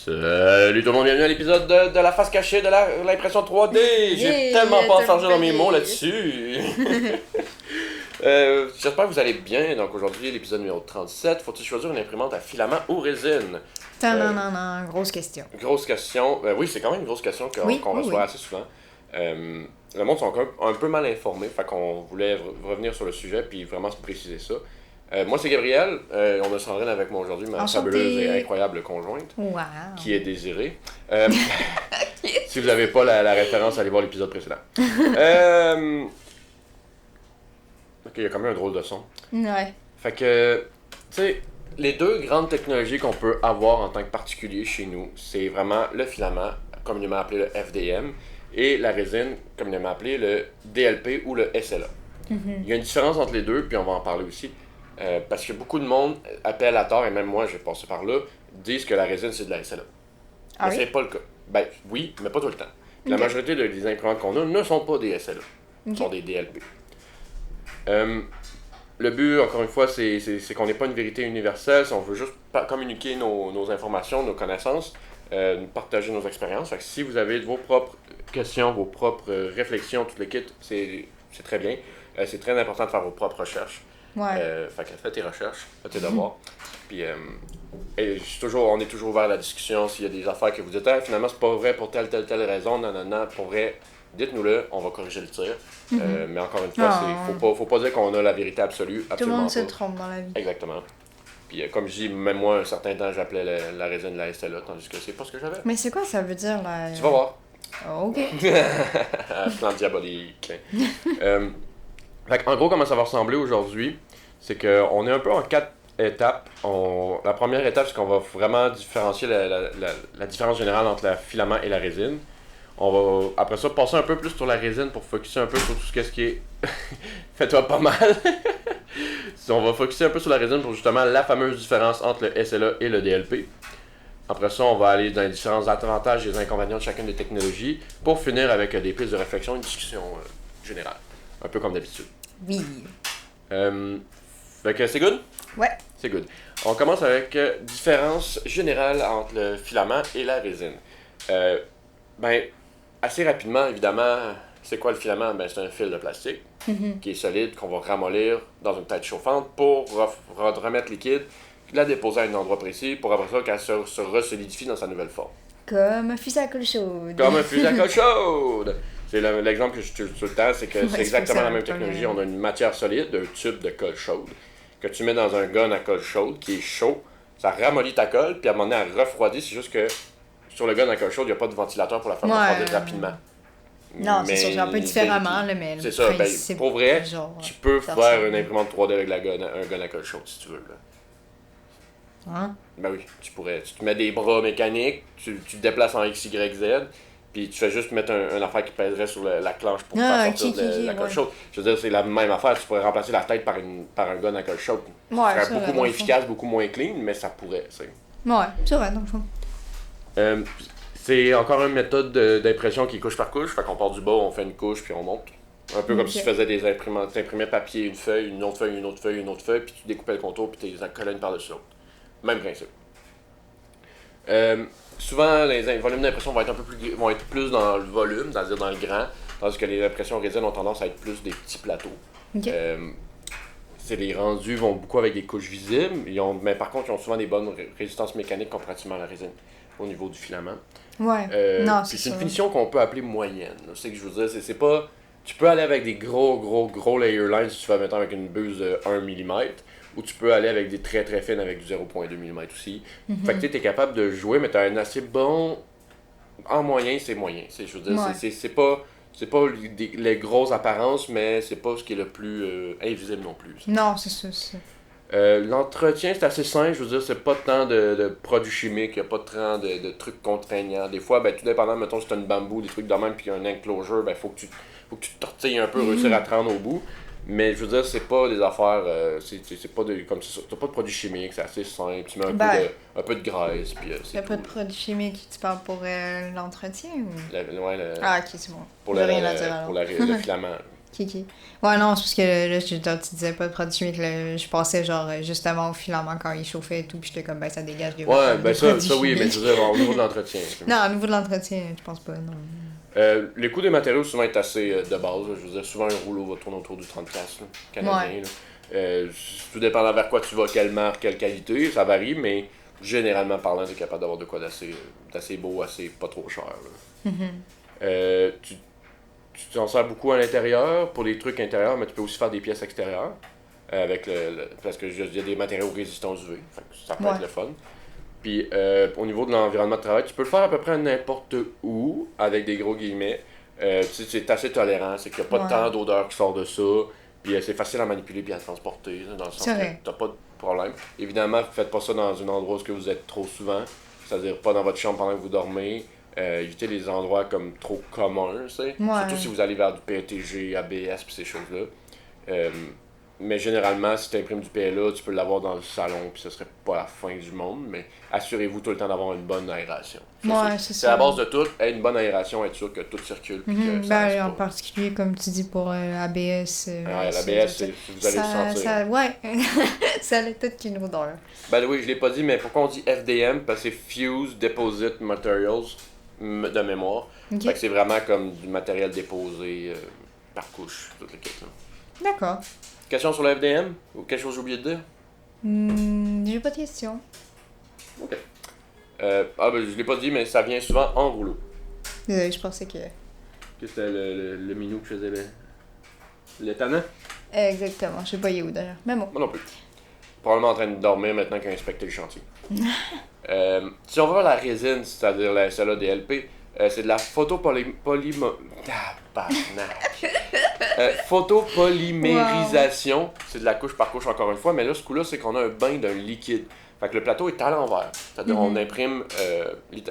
Salut tout le monde, bienvenue à l'épisode de la face cachée de l'impression 3D. J'ai tellement pas enfargé dans mes mots là-dessus. J'espère que vous allez bien. Donc aujourd'hui, l'épisode numéro 37. Faut-il choisir une imprimante à filament ou résine? Grosse question. Grosse question. Oui, c'est quand même une grosse question qu'on reçoit assez souvent. Le monde sont un peu mal informés, fait qu'on voulait revenir sur le sujet puis vraiment se préciser ça. Moi, c'est Gabriel. On a Sandrine avec moi aujourd'hui, ma fabuleuse et incroyable conjointe, qui est désirée. Si vous n'avez pas la référence, allez voir l'épisode précédent. Ok, il y a quand même un drôle de son. Ouais. Fait que, tu sais, les deux grandes technologies qu'on peut avoir en tant que particulier chez nous, c'est vraiment le filament, communément appelé le FDM, et la résine, communément appelée le DLP ou le SLA. Il y a une différence entre les deux, puis on va en parler aussi. Parce que beaucoup de monde appelle à tort, et même moi j'ai passé par là, disent que la résine c'est de la SLA. Mais c'est pas le cas. Ben oui, mais pas tout le temps. La majorité des imprimantes qu'on a ne sont pas des SLA, sont des DLP. Le but, encore une fois, c'est qu'on n'ait pas une vérité universelle, on veut juste communiquer nos informations, nos connaissances, partager nos expériences. Fait que si vous avez vos propres questions, vos propres réflexions, toutes les kits, c'est très bien. C'est très important de faire vos propres recherches. Fait que fais tes recherches, fais tes devoirs. Puis on est toujours ouvert à la discussion. S'il y a des affaires que vous dites, finalement c'est pas vrai pour telle raison, non, pour vrai, dites-nous-le, on va corriger le tir. Mais encore une fois, faut pas dire qu'on a la vérité absolue. Tout le monde se trompe dans la vie. Exactement. Puis comme je dis, même moi, un certain temps, j'appelais la résine la SLA, tandis que c'est pas ce que j'avais. Mais c'est quoi ça veut dire là? Tu vas voir. Oh, ok. Plan diabolique. En gros, comment ça va ressembler aujourd'hui, c'est qu'on est un peu en 4 étapes. La première étape, c'est qu'on va vraiment différencier la différence générale entre le filament et la résine. On va, après ça, passer un peu plus sur la résine pour focusser un peu sur tout ce qui est... Fais-toi pas mal! On va focusser un peu sur la résine pour justement la fameuse différence entre le SLA et le DLP. Après ça, on va aller dans les différents avantages et les inconvénients de chacune des technologies pour finir avec des pistes de réflexion et une discussion générale. Un peu comme d'habitude. Oui. Fait que c'est good? Ouais. C'est good. On commence avec différence générale entre le filament et la résine. Assez rapidement, évidemment, c'est quoi le filament? C'est un fil de plastique qui est solide, qu'on va ramollir dans une tête chauffante pour remettre liquide, puis la déposer à un endroit précis pour après ça qu'elle se resolidifie dans sa nouvelle forme. Comme un fusil à colle chaude. Comme un fusil à colle chaude! C'est l'exemple que je tue tout le temps, c'est que c'est exactement la même technologie. On a une matière solide, un tube de colle chaude, que tu mets dans un gun à colle chaude qui est chaud, ça ramollit ta colle, puis à un moment donné, elle refroidit. C'est juste que sur le gun à colle chaude, il n'y a pas de ventilateur pour la faire refroidir rapidement. Non, c'est sûr, c'est un peu différemment, mais c'est ça, pour vrai, tu peux faire une imprimante 3D avec un gun à colle chaude si tu veux. Là. Hein? Ben oui, tu pourrais. Tu te mets des bras mécaniques, tu te déplaces en X, Y, Z, puis tu fais juste mettre une affaire qui pèserait sur la clenche pour faire sortir la colle chaude. Je veux dire, c'est la même affaire. Tu pourrais remplacer la tête par un gun à colle chaude. Ouais, ça serait beaucoup moins efficace, beaucoup moins clean, mais ça pourrait, tu sais. Ouais, c'est vrai, dans le fond. C'est encore une méthode d'impression qui est couche par couche. Fait qu'on part du bas, on fait une couche, puis on monte. Un peu comme si tu faisais des imprimantes. Tu imprimais papier, une feuille, une autre feuille, une autre feuille, une autre feuille, puis tu découpais le contour, puis tu les collais une par-dessus l'autre. Même principe. Souvent, les volumes d'impression vont être plus dans le volume, c'est-à-dire dans le grand, tandis que les impressions résine ont tendance à être plus des petits plateaux. Les rendus vont beaucoup avec des couches visibles, mais par contre, ils ont souvent des bonnes résistances mécaniques comparativement à la résine au niveau du filament. Ouais. Non, c'est une finition qu'on peut appeler moyenne. C'est ce que je veux dire, c'est pas... Tu peux aller avec des gros layer lines si tu vas, mettons, avec une buse de 1 mm, ou tu peux aller avec des très très fines avec du 0.2 mm aussi. Fait que tu es capable de jouer, mais tu as un assez bon... En moyen, c'est moyen. Je veux dire, c'est pas les grosses apparences, mais c'est pas ce qui est le plus invisible non plus. Non, c'est ça. L'entretien, c'est assez simple. Je veux dire, c'est pas tant de produits chimiques, il n'y a pas tant de trucs contraignants. Des fois, tout dépendant, mettons, si tu as une bambou, des trucs de même, puis un enclosure, faut que tu te tortilles un peu, réussir à te rendre au bout. Mais je veux dire, c'est pas des affaires, c'est pas comme ça. T'as pas de produits chimiques, c'est assez simple. Tu mets un peu de graisse, puis c'est. Y'a pas de produits chimiques, tu parles pour l'entretien ou? Ok, c'est bon. Pour le filament. Ok. Ok. Ouais, non, c'est parce que là, tu disais pas de produits chimiques, là, je pensais genre justement au filament quand il chauffait et tout, puis j'étais comme, ben ça dégage des Ouais, ben ça oui, mais chimiques. je veux dire, au niveau de l'entretien. Non, au niveau de l'entretien, je pense pas, non. Les coûts des matériaux souvent est assez de base. Je veux dire, souvent un rouleau va tourner autour du 30$ canadien. Ouais. Là. Tout dépendant vers quoi tu vas, quelle marque, quelle qualité, ça varie, mais généralement parlant, tu es capable d'avoir de quoi d'assez beau, assez pas trop cher. Là. Tu t'en sers beaucoup à l'intérieur pour les trucs intérieurs, mais tu peux aussi faire des pièces extérieures. Avec parce que il y a des matériaux résistants aux UV, fait que ça peut être le fun. Puis au niveau de l'environnement de travail, tu peux le faire à peu près n'importe où, avec des gros guillemets. C'est assez tolérant, c'est qu'il n'y a pas tant d'odeur qui sort de ça. Puis c'est facile à manipuler puis à transporter, là, dans le sens que t'as pas de problème. Évidemment, faites pas ça dans un endroit où vous êtes trop souvent, c'est-à-dire pas dans votre chambre pendant que vous dormez. Évitez les endroits comme trop communs, tu sais. Surtout si vous allez vers du PETG, ABS puis ces choses-là. Mais généralement, si tu imprimes du PLA, tu peux l'avoir dans le salon, puis ce serait pas la fin du monde, mais assurez-vous tout le temps d'avoir une bonne aération. C'est la base de tout, une bonne aération, être sûr que tout circule. Puis que ça en particulier, comme tu dis, pour ABS. l'ABS, vous allez le sentir. Ouais, ça a toute une odeur. Ben oui, je l'ai pas dit, mais pourquoi on dit FDM? Parce que c'est Fused Deposit Materials, de mémoire. Fait que c'est vraiment comme du matériel déposé par couche, toute la question. D'accord. Question sur le FDM? Ou quelque chose que j'ai oublié de dire? J'ai pas de question. Ok. Je l'ai pas dit, mais ça vient souvent en rouleau. Je pensais que c'était le minou qui faisait le tannant? Exactement. Je sais pas il est où d'ailleurs. Mais bon. Moi non plus. Probablement en train de dormir maintenant qu'il a inspecté le chantier. Si on va voir la résine, c'est-à-dire celle-là des LP, c'est de la photopolymérisation. C'est de la couche par couche encore une fois, mais là ce coup-là c'est qu'on a un bain d'un liquide. Fait que le plateau est à l'envers. C'est-à-dire on imprime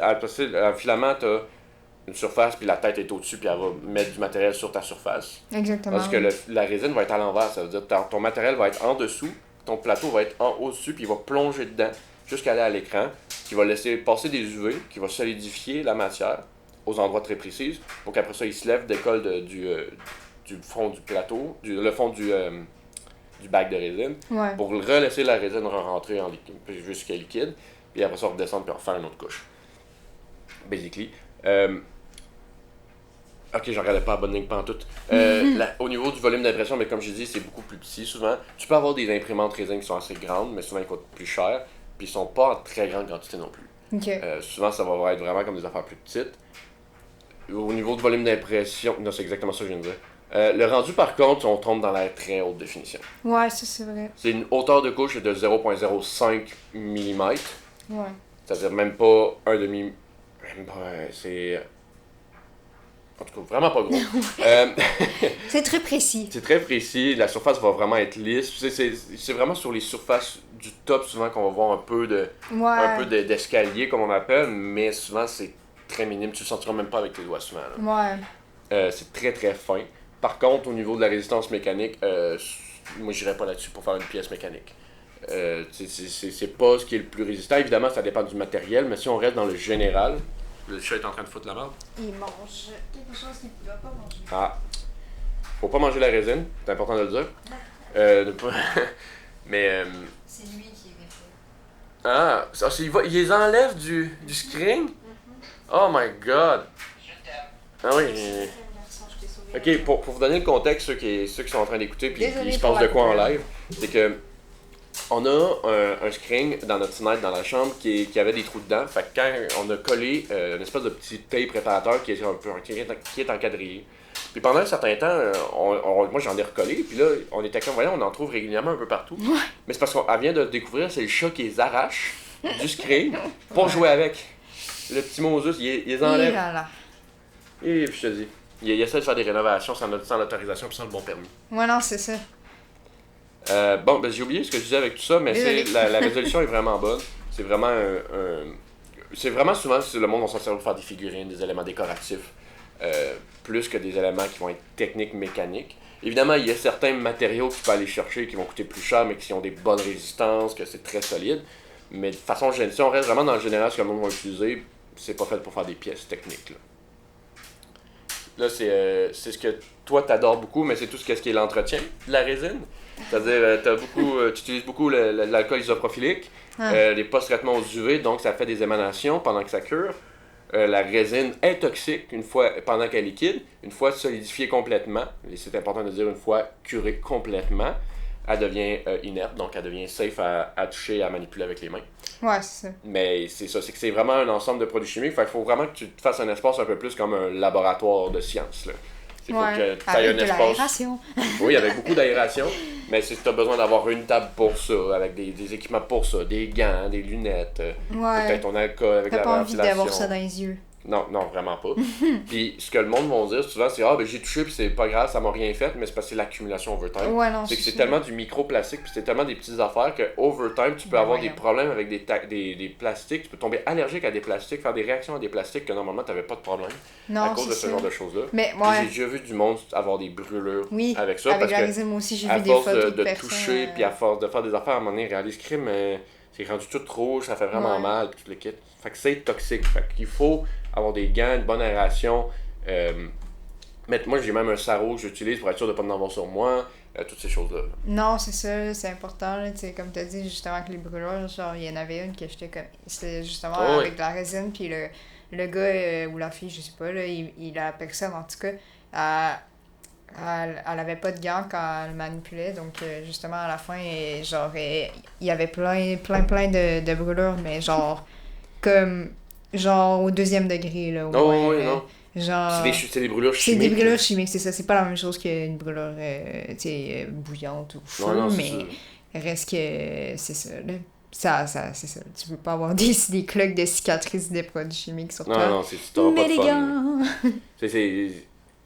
un filament, t'as une surface puis la tête est au-dessus puis elle va mettre du matériel sur ta surface. Exactement. Parce que la résine va être à l'envers, ça veut dire que ton matériel va être en dessous, ton plateau va être en haut-dessus puis il va plonger dedans jusqu'à aller à l'écran, qui va laisser passer des UV, qui va solidifier la matière aux endroits très précis, pour qu'après ça, il se lève, décolle du fond du plateau, le fond du bac de résine, pour relaisser la résine rentrer en liquide, jusqu'à liquide, puis après ça, redescendre puis refaire une autre couche. Basically. Ok, j'en regardais pas la bonne ligne pantoute. Au niveau du volume d'impression, mais comme je dis, c'est beaucoup plus petit souvent. Tu peux avoir des imprimantes résine qui sont assez grandes, mais souvent ils coûtent plus cher, puis ils sont pas en très grande quantité non plus. Souvent, ça va être vraiment comme des affaires plus petites. Au niveau du volume d'impression, non, c'est exactement ça que je viens de dire. Le rendu, par contre, on tombe dans la très haute définition. Ouais, ça c'est vrai. C'est une hauteur de couche de 0,05 mm. Ouais. C'est-à-dire même pas un demi... c'est... En tout cas, vraiment pas gros. C'est très précis. C'est très précis. La surface va vraiment être lisse. C'est vraiment sur les surfaces du top souvent qu'on va voir un peu d'escalier, comme on appelle, mais souvent c'est très minime. Tu le sentiras même pas avec tes doigts souvent. Là. C'est très très fin. Par contre, au niveau de la résistance mécanique, moi j'irais pas là-dessus pour faire une pièce mécanique. C'est pas ce qui est le plus résistant. Évidemment, ça dépend du matériel, mais si on reste dans le général... Le chat est en train de foutre la merde. Il mange quelque chose qu'il ne doit pas manger. Ah. Faut pas manger la résine, c'est important de le dire. Mais... C'est lui qui est méchant. Ah, il les enlève du screen? Oh my god! Ah oui. Ok, pour vous donner le contexte, ceux qui sont en train d'écouter puis il se passe de quoi en live, c'est que on a un screen dans notre fenêtre dans la chambre qui avait des trous dedans. Fait que quand on a collé une espèce de petit tape réparateur qui est encadré. Puis pendant un certain temps, moi j'en ai recollé, puis là on était comme, voyons, on en trouve régulièrement un peu partout. Mais c'est parce qu'elle vient de découvrir, c'est le chat qui les arrache du screen pour jouer avec. Le petit Moses, il les enlève. Et puis je te dis, il essaie de faire des rénovations sans l'autorisation et sans le bon permis. Ouais, non, c'est ça. J'ai oublié ce que je disais avec tout ça, mais la résolution est vraiment bonne. C'est vraiment c'est vraiment souvent, le monde va s'en servir pour faire des figurines, des éléments décoratifs, plus que des éléments qui vont être techniques, mécaniques. Évidemment, il y a certains matériaux que tu peux aller chercher qui vont coûter plus cher, mais qui ont des bonnes résistances, que c'est très solide. Mais de façon générale, si on reste vraiment dans le général, ce que le monde va utiliser, c'est pas fait pour faire des pièces techniques. Là. là, c'est ce que toi, t'adores beaucoup, mais c'est tout ce qui est l'entretien de la résine. C'est-à-dire, tu utilises beaucoup l'alcool isopropylique, les post-traitements aux UV, donc ça fait des émanations pendant que ça cure. La résine est toxique pendant qu'elle est liquide. Une fois solidifiée complètement, et c'est important de dire une fois curée complètement, elle devient inerte, donc elle devient safe à toucher et à manipuler avec les mains. Ouais, c'est ça. Mais c'est ça, c'est que c'est vraiment un ensemble de produits chimiques. Fait qu'il faut vraiment que tu te fasses un espace un peu plus comme un laboratoire de sciences. Là. Il faut que tu aies un espace. L'aération. Oui, avec beaucoup d'aération. Mais si tu as besoin d'avoir une table pour ça, avec des équipements pour ça, des gants, des lunettes, peut-être ton alcool avec la ventilation. T'as pas envie d'avoir ça dans les yeux. Non, vraiment pas. Puis ce que le monde va dire souvent, c'est ben j'ai touché puis c'est pas grave, ça m'a rien fait, mais c'est parce que c'est l'accumulation overtime. Ouais, non, c'est que c'est tellement du microplastique puis c'est tellement des petites affaires que overtime, tu peux avoir des problèmes avec des plastiques, tu peux tomber allergique à des plastiques, faire des réactions à des plastiques que normalement t'avais pas de problème à cause de ce genre de choses-là. Mais j'ai déjà vu du monde avoir des brûlures avec ça avec parce la résine, moi aussi j'ai vu des photos photos de toucher puis à force de faire des affaires à un moment donné, réalise crime, c'est rendu tout rouge, ça fait vraiment mal puis tout le kit. Fait que c'est toxique. Fait qu'il faut avoir des gants, une bonne aération. Moi, j'ai même un sarrau que j'utilise pour être sûr de ne pas en avoir sur moi. Toutes ces choses-là. Non, c'est ça, c'est important. Là, comme tu as dit, justement, avec les brûlures, genre, il y en avait une que j'étais comme. C'était justement avec de la résine, puis le gars ou la fille, je sais pas, là, la personne, en tout cas, elle avait pas de gants quand elle manipulait, donc justement, à la fin, genre, il y avait plein de brûlures, mais genre, comme. Genre au 2e degré, là. Oui, non. Genre... C'est des brûlures chimiques. C'est des brûlures chimiques, c'est ça. C'est pas la même chose qu'une brûlure, bouillante ou feu, mais reste que c'est ça, là. Ça, c'est ça. Tu peux pas avoir des cloques de cicatrices des produits chimiques sur toi. Non, c'est pas de fun.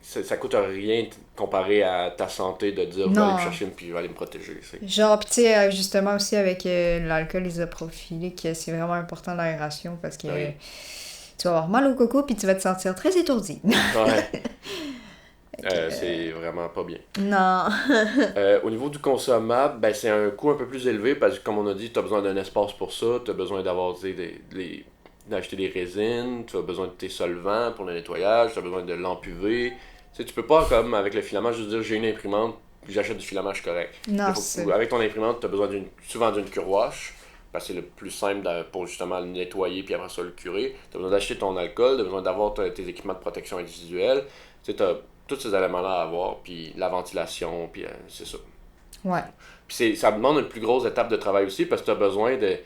Ça coûte rien comparé à ta santé de dire, je vais aller me chercher une puis je vais aller me protéger. Genre, pis tu sais, justement aussi avec l'alcool isopropylique, c'est vraiment important l'aération parce que tu vas avoir mal au coco puis tu vas te sentir très étourdi. Ouais. C'est vraiment pas bien. Non. Au niveau du consommable, c'est un coût un peu plus élevé parce que, comme on a dit, tu as besoin d'un espace pour ça, tu as besoin d'avoir d'acheter des résines, tu as besoin de tes solvants pour le nettoyage, tu as besoin de lampe UV. Tu peux pas, comme avec le filament, juste dire j'ai une imprimante, puis j'achète du filament, je suis correct. Non, avec ton imprimante, tu as besoin souvent d'une cure wash, parce que c'est le plus simple pour justement le nettoyer puis après ça le curer. Tu as besoin d'acheter ton alcool, tu as besoin d'avoir tes équipements de protection individuelle. Tu as tous ces éléments-là à avoir, puis la ventilation, puis c'est ça. Ouais. Puis ça demande une plus grosse étape de travail aussi, parce que tu as besoin de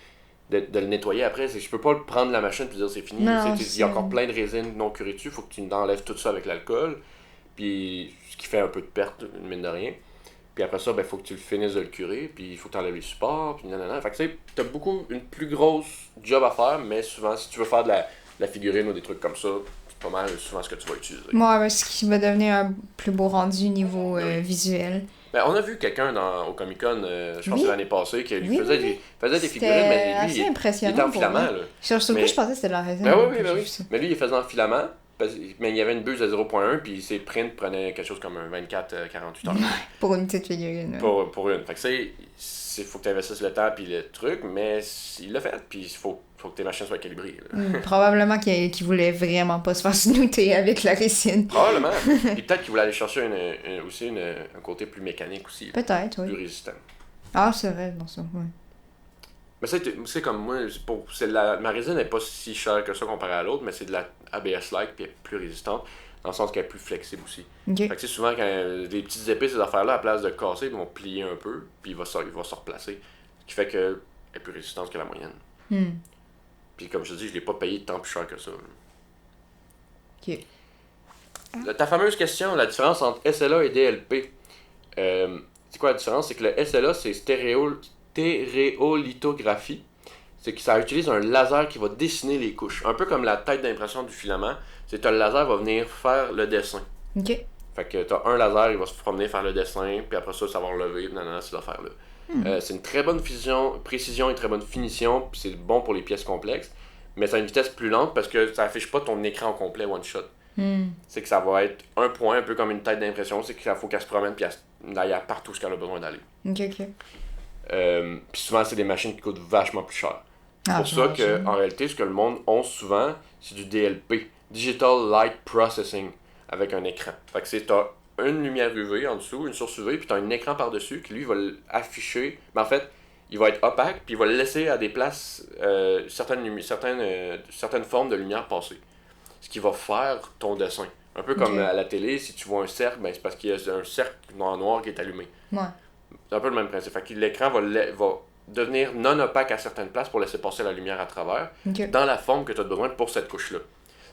le nettoyer après. Je peux pas prendre la machine et dire c'est fini. Il y a encore plein de résine non curée dessus, il faut que tu enlèves tout ça avec l'alcool. Puis ce qui fait un peu de perte, mine de rien. Puis après ça, faut que tu le finisses de le curer, puis il faut que tu enlèves les supports, puis nanana. Fait que tu sais, t'as une plus grosse job à faire, mais souvent, si tu veux faire de la figurine ou des trucs comme ça, c'est pas mal souvent ce que tu vas utiliser. Ouais, ce qui va devenir un plus beau rendu niveau visuel. On a vu quelqu'un au Comic-Con, je pense que l'année passée, qui faisait des figurines, mais lui, il était en filament. Là. Je pensais que c'était de la résine. Oui. Mais lui, il faisait en filament. Mais il y avait une buse de 0.1, puis ses prints prenaient quelque chose comme un 24-48 heures. Pour une petite figurine. Pour une. Fait que faut que tu investisses le temps puis le truc, mais il l'a fait, puis il faut que tes machines soient calibrées. Probablement qu'il voulait vraiment pas se faire snouter avec la résine. Probablement. Puis peut-être qu'il voulait aller chercher aussi un côté plus mécanique aussi. Peut-être, oui. Plus résistant. Ah, c'est vrai, dans ça, oui. Mais c'est comme moi, ma résine n'est pas si chère que ça comparé à l'autre, mais c'est de la ABS-like, puis elle est plus résistante, dans le sens qu'elle est plus flexible aussi. Okay. Fait que souvent, quand des petites épées, ces affaires-là, à place de casser, ils vont plier un peu, puis il va se replacer. Ce qui fait qu'elle est plus résistante que la moyenne. Puis comme je te dis, je l'ai pas payé tant plus cher que ça. Ok. Ta fameuse question, la différence entre SLA et DLP. C'est quoi la différence? C'est que le SLA, c'est stéréolithographie. C'est que ça utilise un laser qui va dessiner les couches. Un peu comme la tête d'impression du filament. C'est que le laser va venir faire le dessin. OK. Fait que t'as un laser, il va se promener faire le dessin, puis après ça va relever, ces affaires-là. C'est une très bonne précision, une très bonne finition, puis c'est bon pour les pièces complexes. Mais c'est à une vitesse plus lente parce que ça affiche pas ton écran complet one shot. C'est que ça va être un point, un peu comme une tête d'impression, c'est qu'il faut qu'elle se promène puis elle aille partout ce qu'elle a besoin d'aller. OK. Puis souvent, c'est des machines qui coûtent vachement plus cher. C'est pour ça qu'en réalité, ce que le monde a souvent, c'est du DLP. Digital Light Processing. avec un écran. Fait que t'as une lumière UV en dessous, une source UV, puis t'as un écran par-dessus qui lui va l'afficher. Mais en fait, il va être opaque, puis il va laisser à des places certaines formes de lumière passer. Ce qui va faire ton dessin. Un peu comme à la télé, si tu vois un cercle, ben c'est parce qu'il y a un cercle noir qui est allumé. Ouais. C'est un peu le même principe. Fait que l'écran va devenir non opaque à certaines places pour laisser passer la lumière à travers, dans la forme que tu as besoin pour cette couche-là.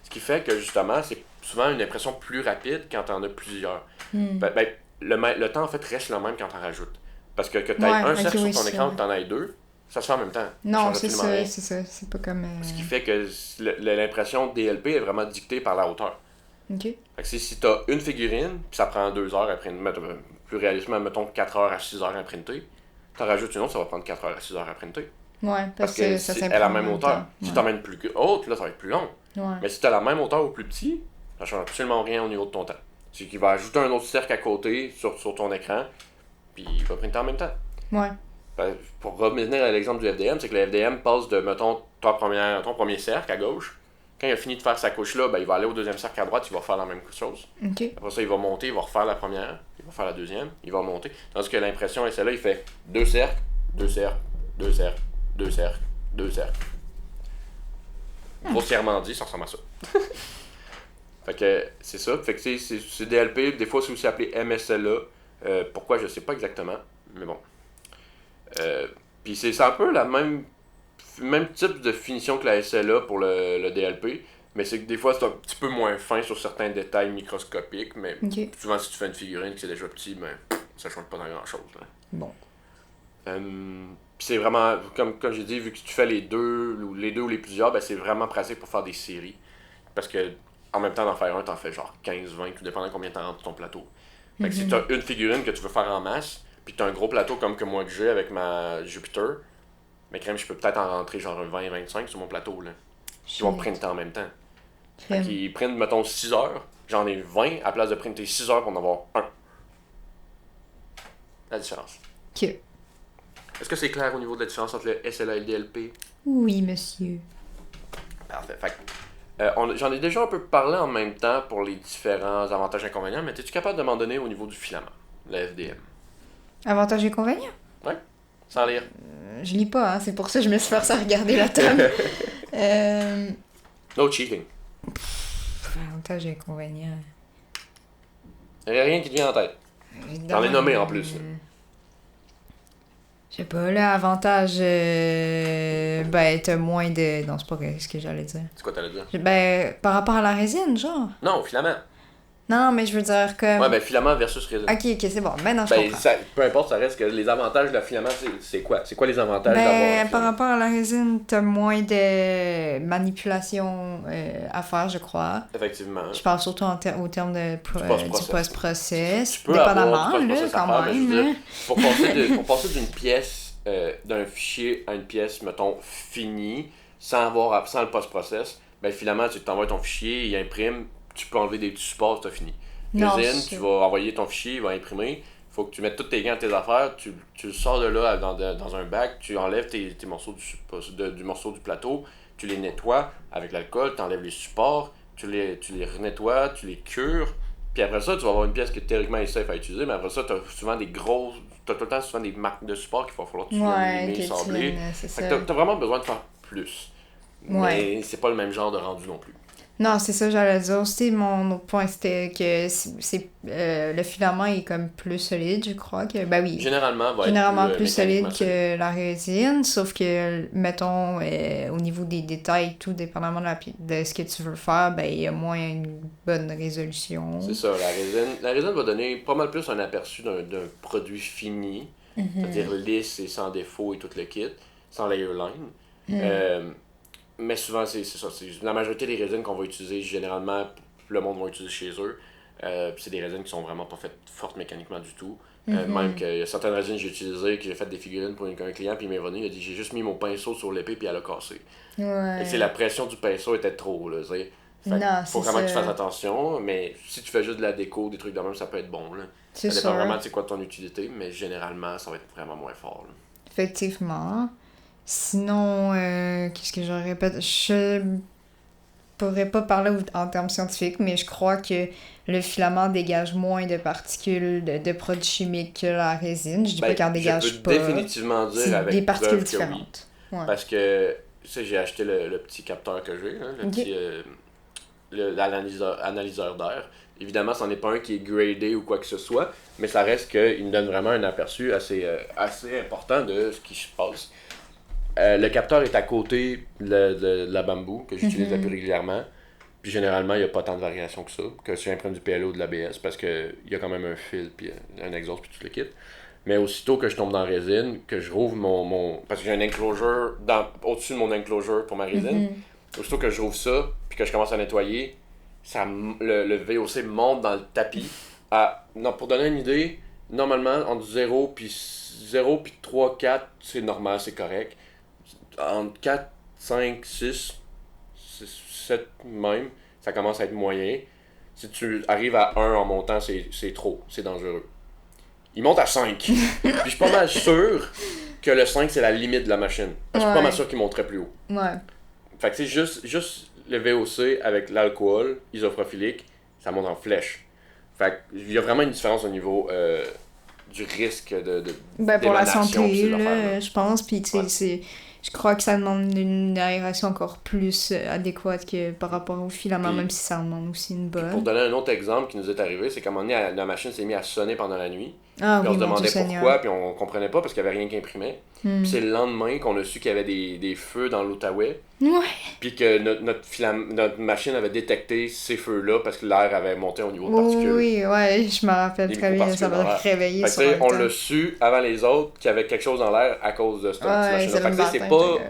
Ce qui fait que justement, c'est souvent une impression plus rapide quand tu en as plusieurs. Le temps en fait reste le même quand tu en rajoutes. Parce que tu aies un cercle sur ton écran ou que tu en aies deux, ça se fait en même temps. Non, c'est ça, c'est pas comme... Ce qui fait que l'impression DLP est vraiment dictée par la hauteur. Fait que si tu as une figurine, puis ça prend 2 heures à printer, plus réalistement, mettons 4 heures à 6 heures à printer, tu en rajoutes une autre, ça va prendre 4 heures à 6 heures à printer. Ouais, parce que ça s'imprime à la même hauteur. Si tu en mets une plus haute, là, ça va être plus long. Mais si tu as la même hauteur ou plus petit, ça change absolument rien au niveau de ton temps. C'est qu'il va ajouter un autre cercle à côté sur ton écran, puis il va printer en même temps. Pour revenir à l'exemple du FDM, c'est que le FDM passe de, mettons, ton premier cercle à gauche. Quand il a fini de faire sa couche-là, ben, il va aller au deuxième cercle à droite, il va faire la même chose. Après ça, il va monter, il va refaire la première, il va faire la deuxième, il va monter. Tandis que l'impression SLA, il fait 2 cercles, 2 cercles, 2 cercles, 2 cercles, 2 cercles. Grossièrement dit, ça ressemble à ça. Fait que c'est ça. Fait que c'est DLP, des fois c'est aussi appelé MSLA. Pourquoi, je sais pas exactement, mais bon. Puis c'est un peu la même type de finition que la SLA pour le DLP, mais c'est que des fois c'est un petit peu moins fin sur certains détails microscopiques, mais souvent si tu fais une figurine qui c'est déjà petit, ben ça change pas grand chose. Là. Bon. Puis c'est vraiment, comme j'ai dit, vu que tu fais les deux ou les plusieurs, ben c'est vraiment pratique pour faire des séries. Parce que en même temps d'en faire un, t'en fais genre 15, 20, tout dépendant de combien t'en rentres ton plateau. Fait que si t'as une figurine que tu veux faire en masse, puis t'as un gros plateau comme que moi que j'ai avec ma Jupiter, mais crème, je peux peut-être en rentrer genre 20-25 sur mon plateau, là. Ils vont printer en même temps. Fait qu'ils printent, mettons, 6 heures. J'en ai 20 à la place de printer 6 heures pour en avoir un. La différence. Est-ce que c'est clair au niveau de la différence entre le SLA et le DLP? Oui, monsieur. Parfait. Fait j'en ai déjà un peu parlé en même temps pour les différents avantages et inconvénients, mais es-tu capable de m'en donner au niveau du filament, le FDM? Avantages et inconvénients? Ouais, sans lire. Je lis pas, hein, c'est pour ça que je me suis forcé à regarder la table. No cheating. Avantages et inconvénients. Il n'y a rien qui te vient en tête. J'en ai nommé en plus. Je sais pas, là, avantage, ben, t'as moins de... Non, c'est pas ce que j'allais dire. C'est quoi t'allais dire? Ben, par rapport à la résine, genre. Non, filament. Non, mais je veux dire que... Ouais, ben, filament versus résine. Ok, c'est bon. Maintenant, je comprends. Peu importe, ça reste que les avantages de la filament, c'est quoi? C'est quoi les avantages ben, d'avoir par rapport à la résine, t'as moins de manipulation à faire, je crois. Effectivement. Je parle surtout au terme de du post-process. Tu peux dépendamment, avoir du post-process là, quand même. Dire, pour passer d'une pièce, d'un fichier à une pièce, mettons, finie, sans le post-process, ben, finalement, tu t'envoies ton fichier, il imprime, tu peux enlever des petits supports, t'as fini. Résine, tu vas envoyer ton fichier, il va imprimer. Il faut que tu mettes tous tes gants, tes affaires, tu le sors de là dans un bac, tu enlèves tes morceaux du morceau du plateau, tu les nettoies avec l'alcool, tu enlèves les supports, tu les renettoies, tu les cures. Puis après ça, tu vas avoir une pièce qui est théoriquement est safe à utiliser, mais après ça, tu as souvent t'as tout le temps souvent des marques de support qu'il va falloir que tu viennes assembler. Fait que t'as vraiment besoin de faire plus. Mais c'est pas le même genre de rendu non plus. Non, c'est ça, j'allais dire. Aussi, mon autre point, c'était que le filament est comme plus solide, je crois. Que, ben oui. Généralement, plus solide que la résine, sauf que, mettons, au niveau des détails, tout dépendamment de ce que tu veux faire, ben il y a moins une bonne résolution. C'est ça, la résine va donner pas mal plus un aperçu d'un produit fini, c'est-à-dire lisse et sans défaut et tout le kit, sans layerline. Mais souvent, c'est ça. La majorité des résines qu'on va utiliser, généralement, le monde va utiliser chez eux. C'est des résines qui sont vraiment pas faites fortes mécaniquement du tout. Même qu'il y a certaines résines que j'ai utilisées, que j'ai fait des figurines pour un client, puis il m'est revenu, il a dit j'ai juste mis mon pinceau sur l'épée, puis elle a cassé. Et c'est la pression du pinceau était trop, là. Faut vraiment que tu fasses attention, mais si tu fais juste de la déco, des trucs de même, ça peut être bon, là. Ça dépend vraiment de quoi ton utilité, mais généralement, ça va être vraiment moins fort, là. Effectivement. Sinon, qu'est-ce que je répète? pourrais pas parler en termes scientifiques, mais je crois que le filament dégage moins de particules de produits chimiques que la résine. Je dis pas qu'il en dégage pas. Je peux définitivement dire avec des particules preuve différentes. Que oui. Ouais. Parce que, tu sais, j'ai acheté le petit capteur que j'ai, hein, petit l'analyseur d'air. Évidemment, c'en est pas un qui est gradé ou quoi que ce soit, mais ça reste qu'il me donne vraiment un aperçu assez important de ce qui se passe. Le capteur est à côté de la bambou, que j'utilise la plus régulièrement. Puis généralement, il n'y a pas tant de variations que ça, que si j'imprime du PLO ou de l'ABS, parce qu'il y a quand même un fil, puis un exhaust, puis tout le kit. Mais aussitôt que je tombe dans la résine, que je rouvre mon parce que j'ai un enclosure au-dessus de mon enclosure pour ma résine, aussitôt que je rouvre ça, puis que je commence à nettoyer, le VOC monte dans le tapis. Non, pour donner une idée, normalement, entre 0 puis 3, 4, c'est normal, c'est correct. Entre 4, 5, 6, 7 même, ça commence à être moyen. Si tu arrives à 1 en montant, c'est trop, c'est dangereux. Il monte à 5. Puis je suis pas mal sûr que le 5 c'est la limite de la machine. Parce que je suis pas mal sûr qu'il monterait plus haut. Ouais. Fait que c'est juste le VOC avec l'alcool isoprophilique, ça monte en flèche. Fait qu'il y a vraiment une différence au niveau du risque de pour la santé, là, je pense. Puis tu sais, je crois que ça demande une aération encore plus adéquate que par rapport au filament, même si ça demande aussi une bonne. Pour donner un autre exemple qui nous est arrivé, c'est qu'à un moment donné, la machine s'est mise à sonner pendant la nuit. Ah, puis on oui, se demandait pourquoi, puis on comprenait pas parce qu'il n'y avait rien qui imprimait. Puis c'est le lendemain qu'on a su qu'il y avait des feux dans l'Outaouais. Ouais. Puis que notre machine avait détecté ces feux-là parce que l'air avait monté au niveau de particules. Oui, ouais, je me rappelle très bien, ça m'a réveillé sur le on l'a su avant les autres qu'il y avait quelque chose dans l'air à cause de cette machine-là.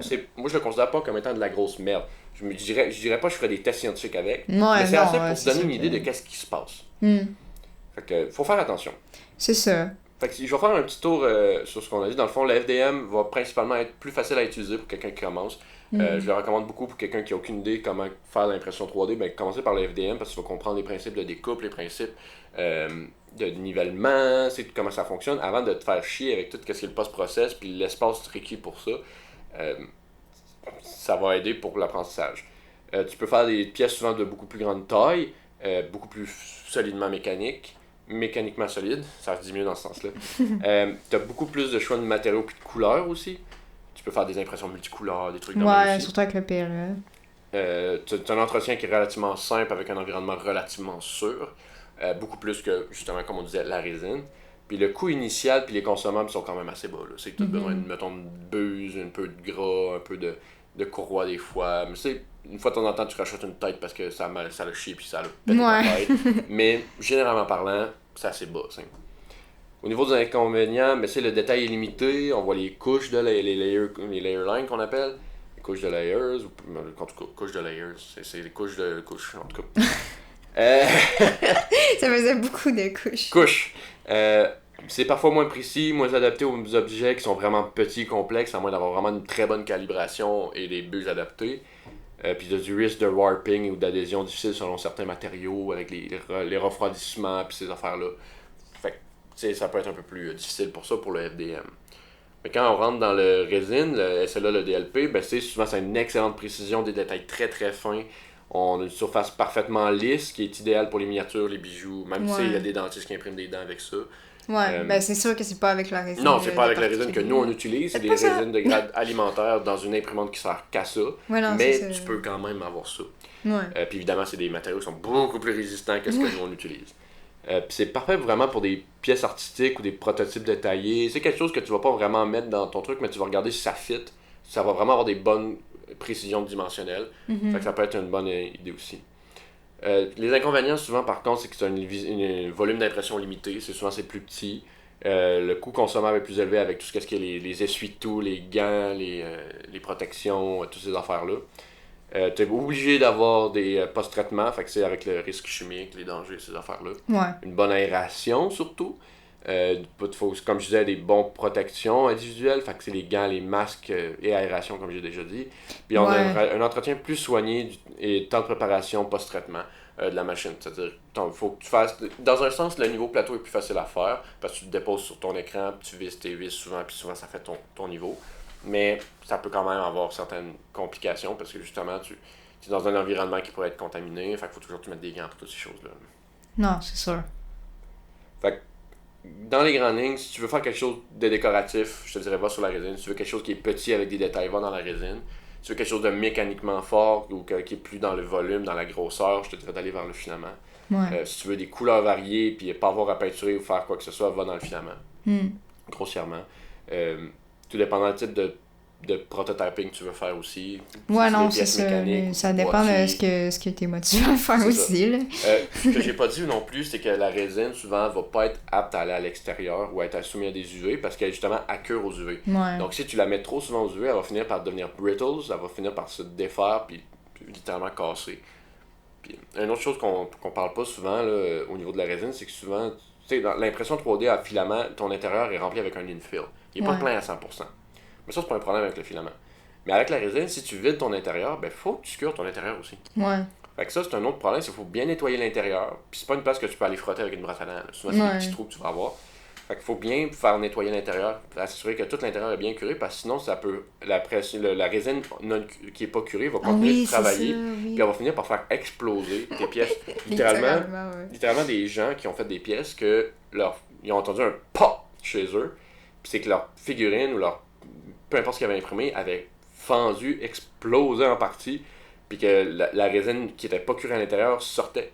Fait que moi je le considère pas comme étant de la grosse merde. Je dirais pas que je ferais des tests scientifiques avec, mais c'est assez pour se donner une idée de qu'est-ce qui se passe. Fait que faut faire attention. C'est ça. Fait que je vais faire un petit tour sur ce qu'on a dit. Dans le fond, le FDM va principalement être plus facile à utiliser pour quelqu'un qui commence. Je le recommande beaucoup pour quelqu'un qui n'a aucune idée comment faire l'impression 3D. Ben, commencez par le FDM parce qu'il va comprendre les principes de découpe, les principes de nivellement, c'est comment ça fonctionne avant de te faire chier avec tout ce qui est le post-process puis l'espace requis pour ça. Ça va aider pour l'apprentissage. Tu peux faire des pièces souvent de beaucoup plus grande taille, beaucoup plus solidement mécaniquement solide, ça se dit mieux dans ce sens-là. Tu as beaucoup plus de choix de matériaux et de couleurs aussi. Tu peux faire des impressions multicouleurs, des trucs comme ça. Ouais, surtout avec le PLE. Tu as un entretien qui est relativement simple avec un environnement relativement sûr. Beaucoup plus que, justement, comme on disait, la résine. Puis le coût initial puis les consommables sont quand même assez bas. Là. C'est que tu as besoin, mettons, de buse, un peu de gras, un peu de courroie des fois. Mais c'est une fois de temps en temps, tu rachètes une tête parce que ça le chie puis ça le pète ta tête. Mais généralement parlant, c'est assez bas. T'sais. Au niveau des inconvénients, mais le détail est limité. On voit les couches de les layer lines qu'on appelle. Les couches de layers, ou en tout cas, couches de layers. C'est les couches de couches, en tout cas. Ça faisait beaucoup de couches. Couches. C'est parfois moins précis, moins adapté aux objets qui sont vraiment petits, complexes, à moins d'avoir vraiment une très bonne calibration et des buses adaptées. Puis il y a du risque de warping ou d'adhésion difficile selon certains matériaux, avec les refroidissements puis ces affaires-là. Fait que ça peut être un peu plus difficile pour ça, pour le FDM. Mais quand on rentre dans le résine, le SLA, le DLP, ben souvent c'est une excellente précision, des détails très très fins. On a une surface parfaitement lisse qui est idéale pour les miniatures, les bijoux, même si il y a des dentistes qui impriment des dents avec ça. Ouais, ben c'est sûr que c'est pas avec la résine. Non, c'est pas avec la résine que nous on utilise, c'est des résines de grade alimentaire dans une imprimante qui sert qu'à ça. Ouais, non, mais tu peux quand même avoir ça. Ouais. Puis évidemment, c'est des matériaux qui sont beaucoup plus résistants que ce que nous on utilise. Puis c'est parfait vraiment pour des pièces artistiques ou des prototypes détaillés. C'est quelque chose que tu vas pas vraiment mettre dans ton truc, mais tu vas regarder si ça fit. Ça va vraiment avoir des bonnes précisions dimensionnelles. Fait que ça peut être une bonne idée aussi. Les inconvénients souvent par contre c'est que c'est un volume d'impression limité, c'est plus petit, le coût consommable est plus élevé avec tout ce qui est les essuie-tout, les gants, les protections, toutes ces affaires-là. Tu es obligé d'avoir des post-traitements, fait que c'est avec le risque chimique, les dangers, ces affaires-là. Ouais. Une bonne aération surtout. Faut, comme je disais, des bonnes protections individuelles, fait que c'est les gants, les masques et aération, comme j'ai déjà dit. Puis on a un entretien plus soigné et temps de préparation post-traitement de la machine. C'est-à-dire, il faut que tu fasses. Dans un sens, le niveau plateau est plus facile à faire parce que tu te déposes sur ton écran, puis tu vises tes vis souvent, puis souvent ça fait ton niveau. Mais ça peut quand même avoir certaines complications parce que justement, tu tu es dans un environnement qui pourrait être contaminé. Fait qu'il faut toujours te mettre des gants pour toutes ces choses-là. Non, c'est sûr. Fait que, dans les grandes lignes, si tu veux faire quelque chose de décoratif, je te dirais va sur la résine. Si tu veux quelque chose qui est petit avec des détails, va dans la résine. Si tu veux quelque chose de mécaniquement fort ou qui est plus dans le volume, dans la grosseur, je te dirais d'aller vers le filament. Ouais. Si tu veux des couleurs variées puis pas avoir à peinturer ou faire quoi que ce soit, va dans le filament. Grossièrement. Tout dépendant du type de prototyping que tu veux faire aussi. Ouais, non, c'est ça. Ça dépend de ce que tu es motivé à faire aussi. Là. Ce que j'ai pas dit non plus, c'est que la résine, souvent, va pas être apte à aller à l'extérieur ou à être soumise à des UV parce qu'elle est justement accure aux UV. Ouais. Donc, si tu la mets trop souvent aux UV, elle va finir par devenir brittle, elle va finir par se défaire puis littéralement casser. Puis, une autre chose qu'on parle pas souvent là, au niveau de la résine, c'est que souvent, tu sais, dans l'impression 3D à filament, ton intérieur est rempli avec un infill. Il est pas plein à 100%. Mais ça, c'est pas un problème avec le filament. Mais avec la résine, si tu vides ton intérieur, ben faut que tu cures ton intérieur aussi. Ouais. Fait que ça, c'est un autre problème, c'est qu'il faut bien nettoyer l'intérieur. Puis c'est pas une place que tu peux aller frotter avec une brosse à dents. Souvent, c'est des petits trous que tu vas avoir. Fait qu'il faut bien faire nettoyer l'intérieur, s'assurer que tout l'intérieur est bien curé, parce que sinon, ça peut la résine qui est pas curée va continuer de travailler, puis elle va finir par faire exploser tes pièces. littéralement, des gens qui ont fait des pièces que ils ont entendu un pop chez eux, puis c'est que leur figurine ou peu importe ce qu'ils avaient imprimé avait fendu, explosé en partie, puis que la résine qui était pas curée à l'intérieur sortait.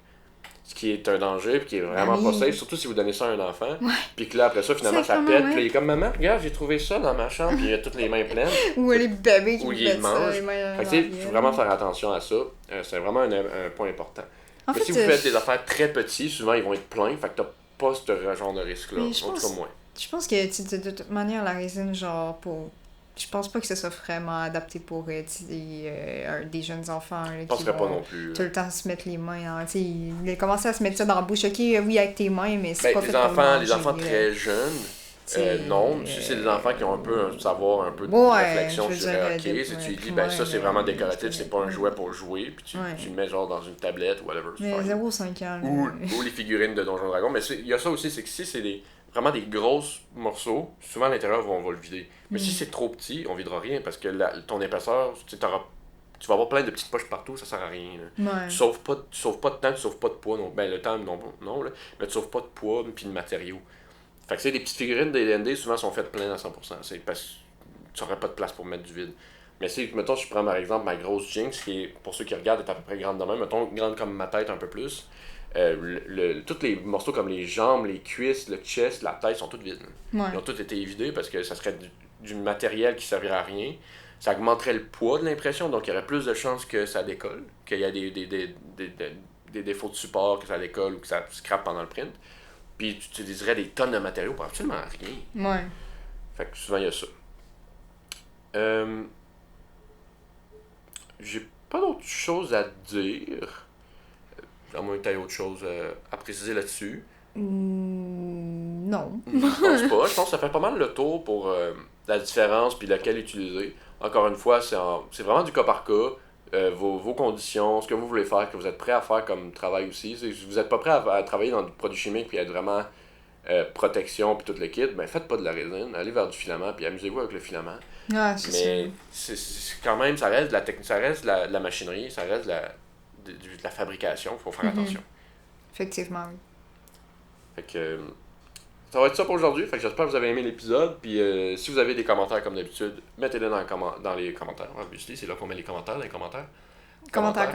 Ce qui est un danger, puis qui est vraiment pas safe, surtout si vous donnez ça à un enfant. Puis que là, après ça, finalement, ça pète, puis là, il est comme maman, regarde, j'ai trouvé ça dans ma chambre, puis il a toutes les mains pleines. Ou les bébés qui le mangent. Fait que, il faut vraiment faire attention à ça. C'est vraiment un point important. Mais si vous faites des affaires très petites, souvent, ils vont être pleins, fait que t'as pas ce genre de risque-là. En tout cas, moins. Je pense que, de toute manière, la résine, genre, je pense pas que ce soit vraiment adapté pour des jeunes enfants là, qui vont pas non plus, tout le temps se mettre les mains. Ils commencent à se mettre ça dans la bouche. Ok, oui, avec tes mains, mais c'est pas fait pour manger. Les enfants très jeunes, non. Si c'est des enfants qui ont un peu un savoir, un peu de réflexion, je dirais ok. Si tu dis, ça c'est vraiment décoratif, c'est pas un jouet pour jouer, puis tu le mets genre dans une tablette ou whatever. Mais 0,5 ans. Ou les figurines de Donjons Dragons. Mais il y a ça aussi, c'est que si c'est vraiment des gros morceaux, souvent à l'intérieur, on va le vider. Mais si c'est trop petit, on videra rien parce que ton épaisseur, tu vas avoir plein de petites poches partout, ça sert à rien. Tu sauves pas de temps, tu sauves pas de poids. Non. Ben, le temps, non là, mais tu sauves pas de poids puis de matériaux. Fait que des petites figurines des D&D, souvent sont faites pleines à 100%. C'est parce que tu n'aurais pas de place pour mettre du vide. Mais si, mettons, je prends par exemple ma grosse Jinx, qui est, pour ceux qui regardent, est à peu près grande de même, mettons, grande comme ma tête un peu plus. Tous les morceaux comme les jambes, les cuisses, le chest, la tête sont toutes vides. Ils ont tous été vidés parce que ça serait du matériel qui servirait à rien. Ça augmenterait le poids de l'impression, donc il y aurait plus de chances que ça décolle, qu'il y a des défauts de support, que ça décolle ou que ça scrape pendant le print. Puis tu utiliserais des tonnes de matériaux pour absolument rien. Ouais. Fait que souvent il y a ça. J'ai pas d'autre chose à dire. À moins que tu aies autre chose à préciser là-dessus. Non. Je pense pas. Je pense que ça fait pas mal le tour pour la différence puis laquelle utiliser. Encore une fois, c'est vraiment du cas par cas. Vos conditions, ce que vous voulez faire, que vous êtes prêt à faire comme travail aussi. Si vous n'êtes pas prêt à travailler dans du produit chimique puis être vraiment protection puis tout le kit, ben faites pas de la résine. Allez vers du filament puis amusez-vous avec le filament. Ah, c'est quand même, ça reste de la machinerie, ça reste de la fabrication, il faut faire attention. Effectivement, oui. Fait que ça va être ça pour aujourd'hui. Fait que j'espère que vous avez aimé l'épisode. Puis si vous avez des commentaires comme d'habitude, mettez-les dans les commentaires. Obviously, c'est là qu'on met les commentaires dans les commentaires. Commentaires.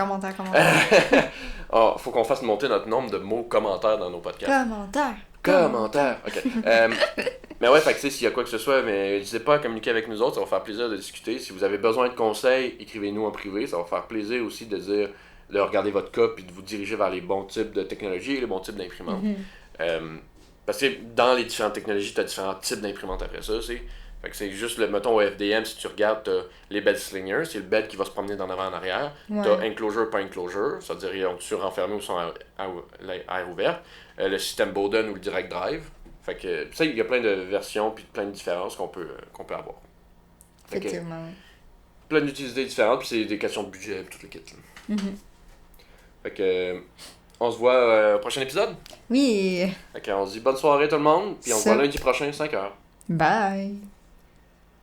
Faut qu'on fasse monter notre nombre de mots commentaires dans nos podcasts. Commentaires. OK. Mais ouais, fait que s'il y a quoi que ce soit, mais n'hésitez pas à communiquer avec nous autres, ça va faire plaisir de discuter. Si vous avez besoin de conseils, écrivez-nous en privé, ça va faire plaisir aussi de regarder votre cas puis de vous diriger vers les bons types de technologies et les bons types d'imprimantes. Parce que dans les différentes technologies, tu as différents types d'imprimantes après ça. Fait que c'est juste, mettons au FDM, si tu regardes, t'as les bed slingers, c'est le bed qui va se promener d'en avant en arrière. T'as enclosure, pas enclosure, c'est-à-dire ils ont sur renfermés ou sont à air ouverte. Le système Bowden ou le direct drive. Fait que ça, il y a plein de versions puis plein de différences qu'on peut avoir. Effectivement. Plein d'utilités différentes, puis c'est des questions de budget, tout le kit. Fait que on se voit au prochain épisode. Oui. Fait qu'on se dit bonne soirée tout le monde, puis on se voit lundi prochain, 5h. Bye.